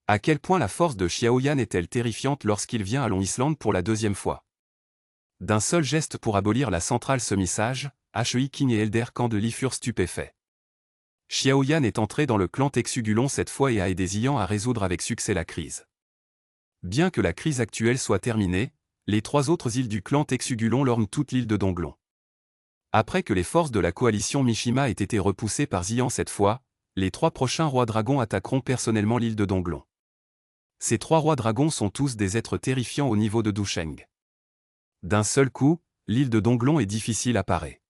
À quel point la force de Xiaoyan est-elle terrifiante lorsqu'il vient à Long Island pour la deuxième fois. D'un seul geste pour abolir la centrale semi-sage, He King et Elder Candeli furent stupéfaits. Xiaoyan est entré dans le clan Texugulon cette fois et a aidé Xian à résoudre avec succès la crise. Bien que la crise actuelle soit terminée, les trois autres îles du clan Texugulon lorgnent toute l'île de Donglon. Après que les forces de la coalition Mishima aient été repoussées par Xian cette fois, les trois prochains rois dragons attaqueront personnellement l'île de Donglon. Ces trois rois dragons sont tous des êtres terrifiants au niveau de Dusheng. D'un seul coup, l'île de Donglon est difficile à parer.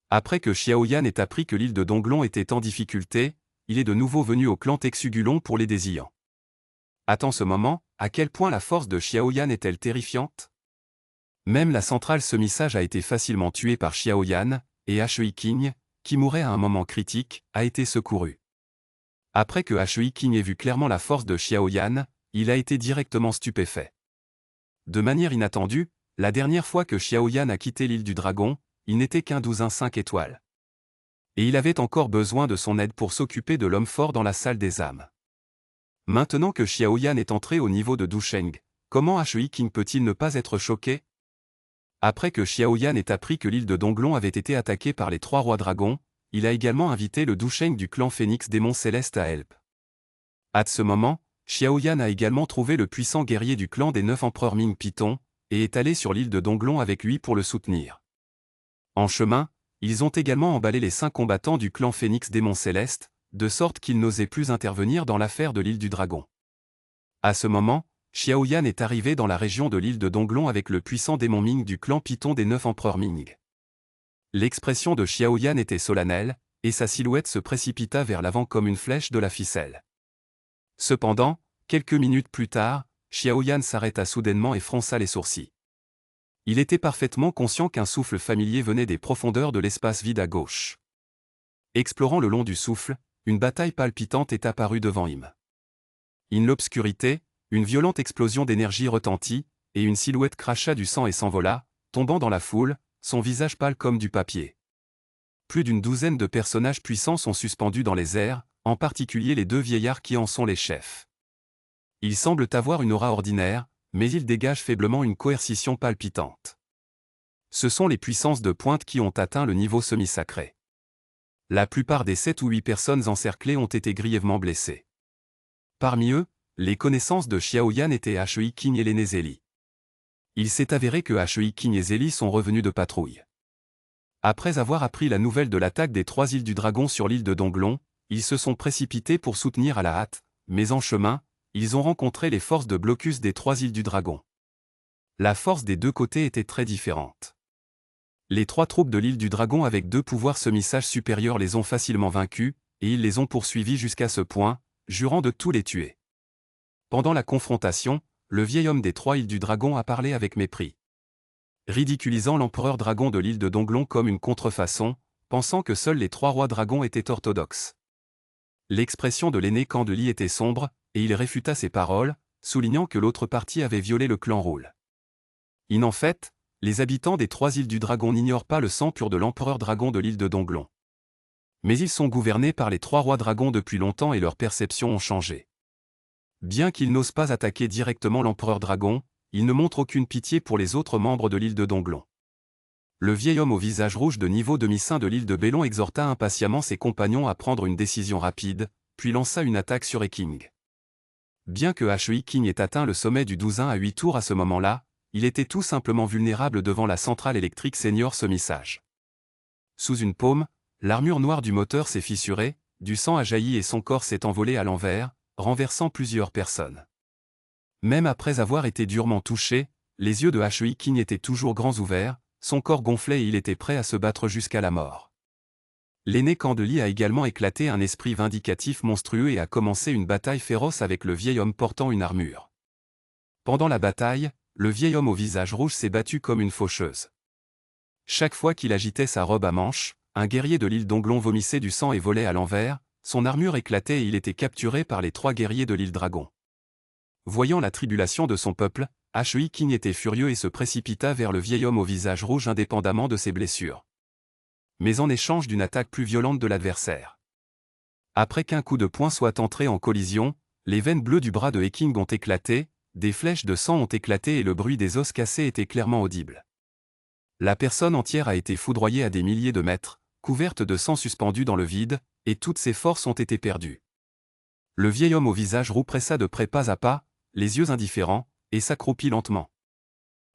Après que Xiaoyan ait appris que l'île de Donglon était en difficulté, il est de nouveau venu au clan Texugulon pour l'aider Xian. Attends ce moment, à quel point la force de Xiaoyan est-elle terrifiante? Même la centrale semi-sage a été facilement tuée par Xiaoyan, et He King, qui mourait à un moment critique, a été secouru. Après que He King ait vu clairement la force de Xiaoyan, il a été directement stupéfait. De manière inattendue, la dernière fois que Xiaoyan a quitté l'île du Dragon, il n'était qu'un douzain 5 étoiles. Et il avait encore besoin de son aide pour s'occuper de l'homme fort dans la salle des âmes. Maintenant que Xiaoyan est entré au niveau de Dusheng, comment He King peut-il ne pas être choqué? Après que Xiaoyan ait appris que l'île de Donglon avait été attaquée par les trois rois dragons, il a également invité le Dusheng du clan Phénix Démon Céleste à help. À ce moment, Xiaoyan a également trouvé le puissant guerrier du clan des 9 empereurs Ming Python, et est allé sur l'île de Donglon avec lui pour le soutenir. En chemin, ils ont également emballé les 5 combattants du clan Phénix Démon Céleste, de sorte qu'ils n'osaient plus intervenir dans l'affaire de l'île du Dragon. À ce moment, Xiaoyan est arrivé dans la région de l'île de Donglon avec le puissant démon Ming du clan Python des 9 empereurs Ming. L'expression de Xiaoyan était solennelle, et sa silhouette se précipita vers l'avant comme une flèche de la ficelle. Cependant, quelques minutes plus tard, Xiaoyan s'arrêta soudainement et fronça les sourcils. Il était parfaitement conscient qu'un souffle familier venait des profondeurs de l'espace vide à gauche. Explorant le long du souffle, une bataille palpitante est apparue devant him. In l'obscurité, une violente explosion d'énergie retentit, et une silhouette cracha du sang et s'envola, tombant dans la foule, son visage pâle comme du papier. Plus d'une douzaine de personnages puissants sont suspendus dans les airs, en particulier les 2 vieillards qui en sont les chefs. Ils semblent avoir une aura ordinaire, mais ils dégagent faiblement une coercition palpitante. Ce sont les puissances de pointe qui ont atteint le niveau semi-sacré. La plupart des 7 ou 8 personnes encerclées ont été grièvement blessées. Parmi eux, les connaissances de Xiaoyan étaient He King et l'aîné Zeli. Il s'est avéré que He King et Zeli sont revenus de patrouille. Après avoir appris la nouvelle de l'attaque des 3 îles du Dragon sur l'île de Donglon, ils se sont précipités pour soutenir à la hâte, mais en chemin, ils ont rencontré les forces de blocus des 3 îles du Dragon. La force des deux côtés était très différente. Les 3 troupes de l'île du Dragon avec 2 pouvoirs semi-sages supérieurs les ont facilement vaincus, et ils les ont poursuivis jusqu'à ce point, jurant de tous les tuer. Pendant la confrontation, le vieil homme des 3 îles du Dragon a parlé avec mépris. Ridiculisant l'empereur dragon de l'île de Donglon comme une contrefaçon, pensant que seuls les 3 rois dragons étaient orthodoxes. L'expression de l'aîné Candeli était sombre, et il réfuta ces paroles, soulignant que l'autre partie avait violé le clan Roule. En fait, les habitants des 3 îles du Dragon n'ignorent pas le sang pur de l'empereur dragon de l'île de Donglon. Mais ils sont gouvernés par les 3 rois dragons depuis longtemps et leurs perceptions ont changé. Bien qu'ils n'osent pas attaquer directement l'empereur dragon, ils ne montrent aucune pitié pour les autres membres de l'île de Donglon. Le vieil homme au visage rouge de niveau demi-saint de l'île de Bélon exhorta impatiemment ses compagnons à prendre une décision rapide, puis lança une attaque sur He King. Bien que He King ait atteint le sommet du 12 à 8 tours à ce moment-là, il était tout simplement vulnérable devant la centrale électrique senior semi-sage. Sous une paume, l'armure noire du moteur s'est fissurée, du sang a jailli et son corps s'est envolé à l'envers, renversant plusieurs personnes. Même après avoir été durement touché, les yeux de He King étaient toujours grands ouverts, son corps gonflait et il était prêt à se battre jusqu'à la mort. L'aîné Candeli a également éclaté un esprit vindicatif monstrueux et a commencé une bataille féroce avec le vieil homme portant une armure. Pendant la bataille, le vieil homme au visage rouge s'est battu comme une faucheuse. Chaque fois qu'il agitait sa robe à manches, un guerrier de l'île Donglon vomissait du sang et volait à l'envers, son armure éclatait et il était capturé par les 3 guerriers de l'île Dragon. Voyant la tribulation de son peuple, He King était furieux et se précipita vers le vieil homme au visage rouge indépendamment de ses blessures. Mais en échange d'une attaque plus violente de l'adversaire. Après qu'un coup de poing soit entré en collision, les veines bleues du bras de Heking ont éclaté, des flèches de sang ont éclaté et le bruit des os cassés était clairement audible. La personne entière a été foudroyée à des milliers de mètres, couverte de sang suspendu dans le vide, et toutes ses forces ont été perdues. Le vieil homme au visage roux pressa de près pas à pas, les yeux indifférents, et s'accroupit lentement.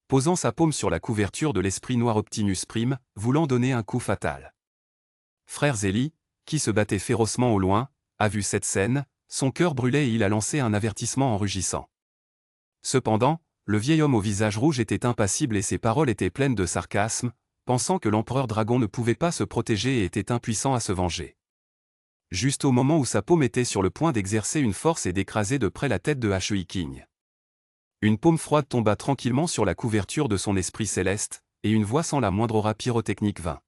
Posant sa paume sur la couverture de l'esprit noir Optimus Prime, voulant donner un coup fatal. Frère Zélie, qui se battait férocement au loin, a vu cette scène, son cœur brûlait et il a lancé un avertissement en rugissant. Cependant, le vieil homme au visage rouge était impassible et ses paroles étaient pleines de sarcasme, pensant que l'empereur dragon ne pouvait pas se protéger et était impuissant à se venger. Juste au moment où sa paume était sur le point d'exercer une force et d'écraser de près la tête de He King. Une paume froide tomba tranquillement sur la couverture de son esprit céleste, et une voix sans la moindre aura pyrotechnique vint.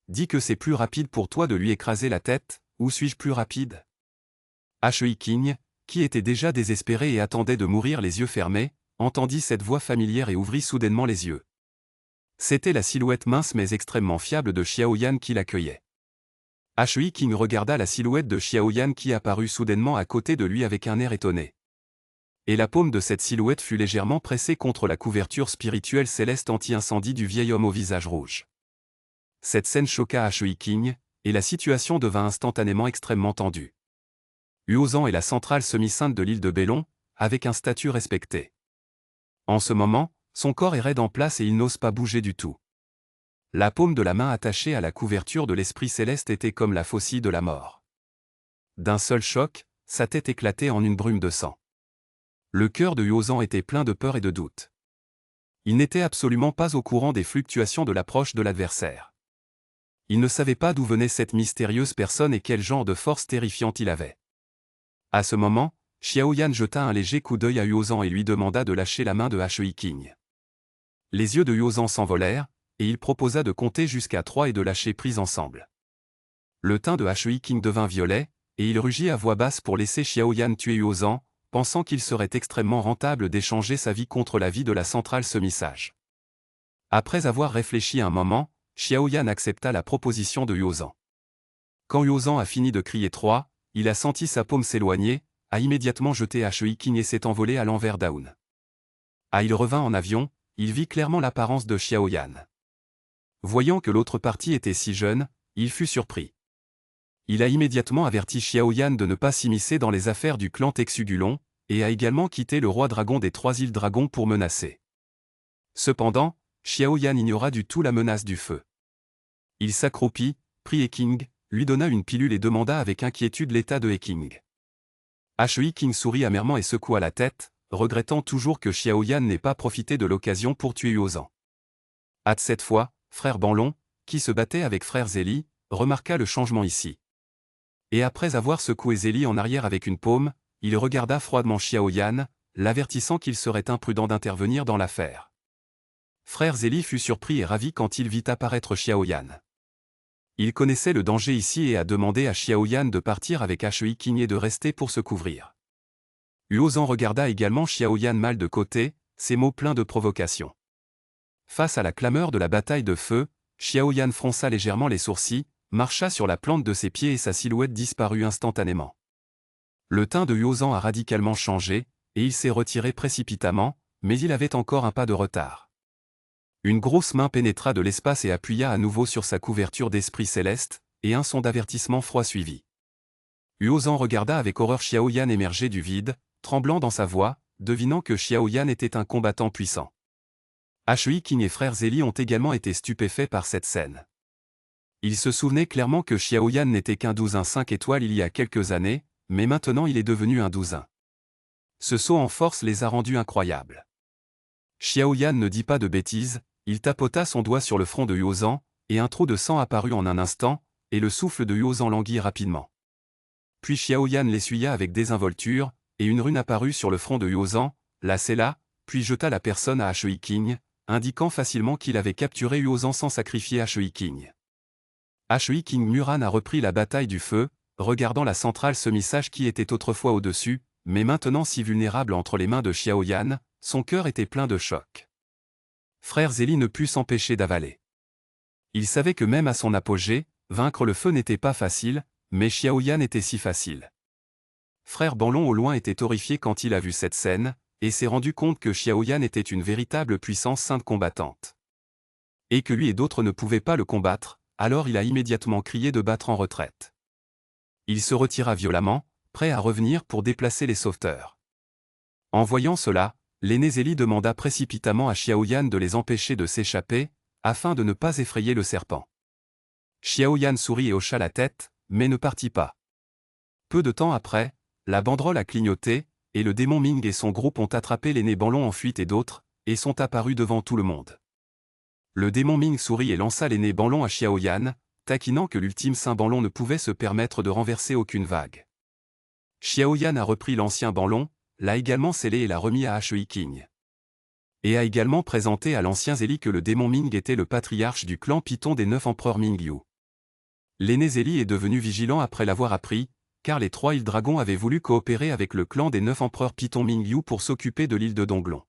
Dis que c'est plus rapide pour toi de lui écraser la tête, ou suis-je plus rapide? He King, qui était déjà désespéré et attendait de mourir les yeux fermés, entendit cette voix familière et ouvrit soudainement les yeux. C'était la silhouette mince mais extrêmement fiable de Xiaoyan qui l'accueillait. He King regarda la silhouette de Xiaoyan qui apparut soudainement à côté de lui avec un air étonné. Et la paume de cette silhouette fut légèrement pressée contre la couverture spirituelle céleste anti-incendie du vieil homme au visage rouge. Cette scène choqua He King, et la situation devint instantanément extrêmement tendue. Huozan est la centrale semi-sainte de l'île de Bélon, avec un statut respecté. En ce moment, son corps est raide en place et il n'ose pas bouger du tout. La paume de la main attachée à la couverture de l'esprit céleste était comme la faucille de la mort. D'un seul choc, sa tête éclatait en une brume de sang. Le cœur de Huozan était plein de peur et de doute. Il n'était absolument pas au courant des fluctuations de l'approche de l'adversaire. Il ne savait pas d'où venait cette mystérieuse personne et quel genre de force terrifiante il avait. À ce moment, Xiaoyan jeta un léger coup d'œil à Huozan et lui demanda de lâcher la main de He King. Les yeux de Huozan s'envolèrent, et il proposa de compter jusqu'à 3 et de lâcher prise ensemble. Le teint de He King devint violet, et il rugit à voix basse pour laisser Xiaoyan tuer Huozan, pensant qu'il serait extrêmement rentable d'échanger sa vie contre la vie de la centrale semi-sage. Après avoir réfléchi un moment, Xiaoyan accepta la proposition de Huozan. Quand Huozan a fini de crier 3, il a senti sa paume s'éloigner, a immédiatement jeté He King et s'est envolé à l'envers Daun. Il revint en avion, il vit clairement l'apparence de Xiaoyan. Voyant que l'autre partie était si jeune, il fut surpris. Il a immédiatement averti Xiaoyan de ne pas s'immiscer dans les affaires du clan Texugulon, et a également quitté le roi dragon des 3 îles dragons pour menacer. Cependant, Xiaoyan ignora du tout la menace du feu. Il s'accroupit, prit Heking, lui donna une pilule et demanda avec inquiétude l'état de Heking. He King sourit amèrement et secoua la tête, regrettant toujours que Xiaoyan n'ait pas profité de l'occasion pour tuer Huozan. Cette fois, frère Banlong, qui se battait avec frère Zélie, remarqua le changement ici. Et après avoir secoué Zélie en arrière avec une paume, il regarda froidement Xiaoyan, l'avertissant qu'il serait imprudent d'intervenir dans l'affaire. Frère Zélie fut surpris et ravi quand il vit apparaître Xiaoyan. Il connaissait le danger ici et a demandé à Xiaoyan de partir avec He King et de rester pour se couvrir. Huozan regarda également Xiaoyan mal de côté, ses mots pleins de provocation. Face à la clameur de la bataille de feu, Xiaoyan fronça légèrement les sourcils, marcha sur la plante de ses pieds et sa silhouette disparut instantanément. Le teint de Huozan a radicalement changé, et il s'est retiré précipitamment, mais il avait encore un pas de retard. Une grosse main pénétra de l'espace et appuya à nouveau sur sa couverture d'esprit céleste, et un son d'avertissement froid suivit. Huozan regarda avec horreur Xiaoyan émerger du vide, tremblant dans sa voix, devinant que Xiaoyan était un combattant puissant. He King et frère Zélie ont également été stupéfaits par cette scène. Ils se souvenaient clairement que Xiaoyan n'était qu'un douzain 5 étoiles il y a quelques années, mais maintenant il est devenu un douzain. Ce saut en force les a rendus incroyables. Xiaoyan ne dit pas de bêtises, il tapota son doigt sur le front de Huozan, et un trou de sang apparut en un instant, et le souffle de Huozan languit rapidement. Puis Xiaoyan l'essuya avec désinvolture, et une rune apparut sur le front de Huozan, la scella, puis jeta la personne à He King, indiquant facilement qu'il avait capturé Huozan sans sacrifier He King. He King Muran a repris la bataille du feu, regardant la centrale semi-sage qui était autrefois au-dessus, mais maintenant si vulnérable entre les mains de Xiaoyan, son cœur était plein de choc. Frère Zélie ne put s'empêcher d'avaler. Il savait que même à son apogée, vaincre le feu n'était pas facile, mais Xiaoyan était si facile. Frère Banlong au loin était horrifié quand il a vu cette scène, et s'est rendu compte que Xiaoyan était une véritable puissance sainte combattante. Et que lui et d'autres ne pouvaient pas le combattre, alors il a immédiatement crié de battre en retraite. Il se retira violemment, prêt à revenir pour déplacer les sauveteurs. En voyant cela, l'aîné Zélie demanda précipitamment à Xiaoyan de les empêcher de s'échapper, afin de ne pas effrayer le serpent. Xiaoyan sourit et hocha la tête, mais ne partit pas. Peu de temps après, la banderole a clignoté, et le démon Ming et son groupe ont attrapé l'aîné Banlong en fuite et d'autres, et sont apparus devant tout le monde. Le démon Ming sourit et lança l'aîné Banlong à Xiaoyan, taquinant que l'ultime saint Banlong ne pouvait se permettre de renverser aucune vague. Xiaoyan a repris l'ancien Banlong, l'a également scellé et l'a remis à Shui King. Et a également présenté à l'ancien Zélie que le démon Ming était le patriarche du clan Python des 9 empereurs Mingyu. L'aîné Zélie est devenu vigilant après l'avoir appris, car les 3 îles dragons avaient voulu coopérer avec le clan des 9 empereurs Python Mingyu pour s'occuper de l'île de Donglon.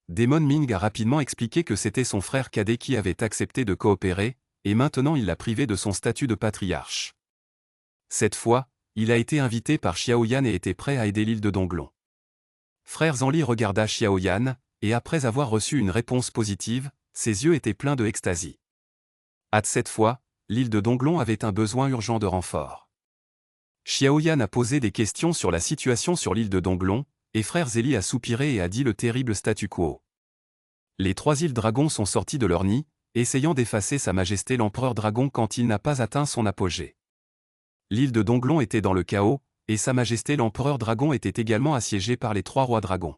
Démon Ming a rapidement expliqué que c'était son frère cadet qui avait accepté de coopérer, et maintenant il l'a privé de son statut de patriarche. Cette fois, il a été invité par Xiaoyan et était prêt à aider l'île de Donglon. Frère Zhangli regarda Xiaoyan, et après avoir reçu une réponse positive, ses yeux étaient pleins de extasie. Cette fois, l'île de Donglon avait un besoin urgent de renfort. Xiaoyan a posé des questions sur la situation sur l'île de Donglon, et frère Zélie a soupiré et a dit le terrible statu quo. Les 3 îles dragons sont sortis de leur nid, essayant d'effacer sa majesté l'empereur dragon quand il n'a pas atteint son apogée. L'île de Donglon était dans le chaos, et sa majesté l'empereur dragon était également assiégé par les 3 rois dragons.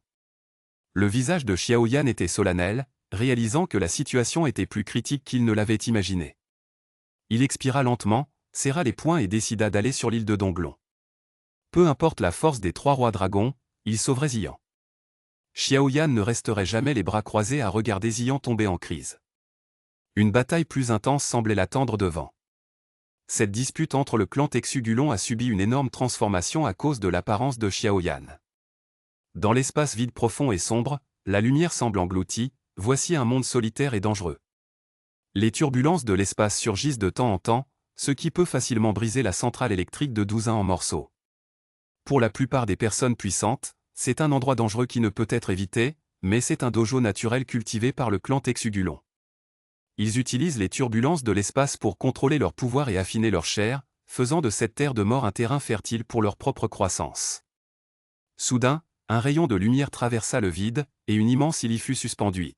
Le visage de Xiaoyan était solennel, réalisant que la situation était plus critique qu'il ne l'avait imaginé. Il expira lentement, serra les poings et décida d'aller sur l'île de Donglon. Peu importe la force des 3 rois dragons, il sauverait Xian. Xiaoyan ne resterait jamais les bras croisés à regarder Xian tomber en crise. Une bataille plus intense semblait l'attendre devant. Cette dispute entre le clan Texugulon a subi une énorme transformation à cause de l'apparence de Xiaoyan. Dans l'espace vide profond et sombre, la lumière semble engloutie, voici un monde solitaire et dangereux. Les turbulences de l'espace surgissent de temps en temps, ce qui peut facilement briser la centrale électrique de Douzin en morceaux. Pour la plupart des personnes puissantes, c'est un endroit dangereux qui ne peut être évité, mais c'est un dojo naturel cultivé par le clan Texugulon. Ils utilisent les turbulences de l'espace pour contrôler leur pouvoir et affiner leur chair, faisant de cette terre de mort un terrain fertile pour leur propre croissance. Soudain, un rayon de lumière traversa le vide, et une immense île y fut suspendue.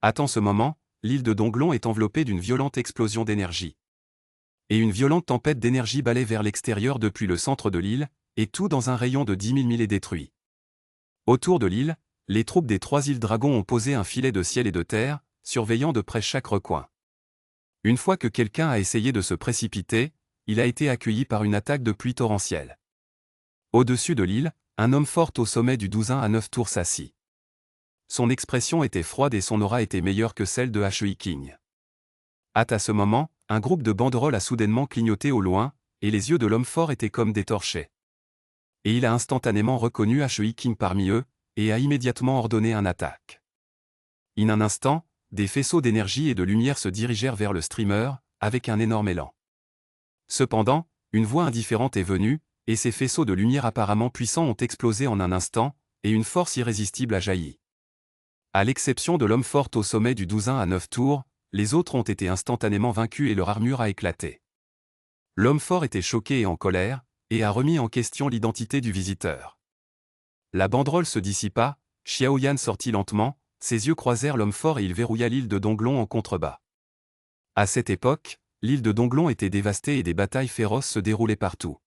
En ce moment, l'île de Donglon est enveloppée d'une violente explosion d'énergie. Et une violente tempête d'énergie balaie vers l'extérieur depuis le centre de l'île, et tout dans un rayon de 10 000 milles est détruit. Autour de l'île, les troupes des 3 îles dragons ont posé un filet de ciel et de terre, surveillant de près chaque recoin. Une fois que quelqu'un a essayé de se précipiter, il a été accueilli par une attaque de pluie torrentielle. Au-dessus de l'île, un homme fort au sommet du Douzin à 9 tours s'assit. Son expression était froide et son aura était meilleure que celle de Shui King. À ce moment, un groupe de banderoles a soudainement clignoté au loin, et les yeux de l'homme fort étaient comme des torchets. Et il a instantanément reconnu Shui King parmi eux, et a immédiatement ordonné une attaque. En un instant, des faisceaux d'énergie et de lumière se dirigèrent vers le streamer, avec un énorme élan. Cependant, une voix indifférente est venue, et ces faisceaux de lumière apparemment puissants ont explosé en un instant, et une force irrésistible a jailli. À l'exception de l'homme fort au sommet du Douzin à 9 tours, les autres ont été instantanément vaincus et leur armure a éclaté. L'homme fort était choqué et en colère, et a remis en question l'identité du visiteur. La banderole se dissipa, Xiaoyan sortit lentement, ses yeux croisèrent l'homme fort et il verrouilla l'île de Donglon en contrebas. À cette époque, l'île de Donglon était dévastée et des batailles féroces se déroulaient partout.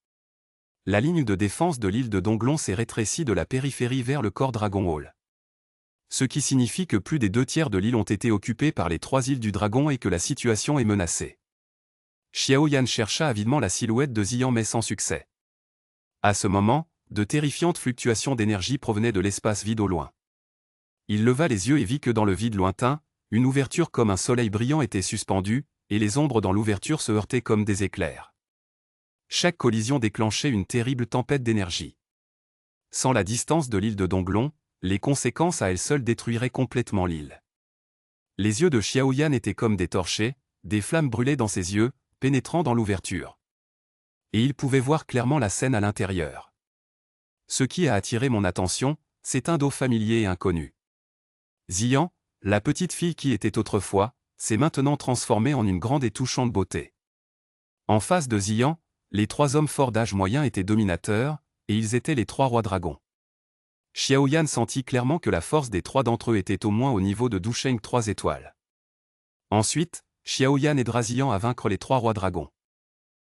La ligne de défense de l'île de Donglon s'est rétrécie de la périphérie vers le corps Dragon Hall. Ce qui signifie que plus des 2 tiers de l'île ont été occupés par les 3 îles du dragon et que la situation est menacée. Xiaoyan chercha avidement la silhouette de Xian mais sans succès. À ce moment, de terrifiantes fluctuations d'énergie provenaient de l'espace vide au loin. Il leva les yeux et vit que dans le vide lointain, une ouverture comme un soleil brillant était suspendue, et les ombres dans l'ouverture se heurtaient comme des éclairs. Chaque collision déclenchait une terrible tempête d'énergie. Sans la distance de l'île de Donglon, les conséquences à elles seules détruiraient complètement l'île. Les yeux de Xiaoyan étaient comme des torchets, des flammes brûlaient dans ses yeux, pénétrant dans l'ouverture. Et il pouvait voir clairement la scène à l'intérieur. Ce qui a attiré mon attention, c'est un dos familier et inconnu. Xian, la petite fille qui était autrefois, s'est maintenant transformée en une grande et touchante beauté. En face de Xian, les 3 hommes forts d'âge moyen étaient dominateurs, et ils étaient les 3 rois dragons. Xiaoyan sentit clairement que la force des 3 d'entre eux était au moins au niveau de Dusheng 3 étoiles. Ensuite, Xiaoyan aidera Xian à vaincre les 3 rois dragons.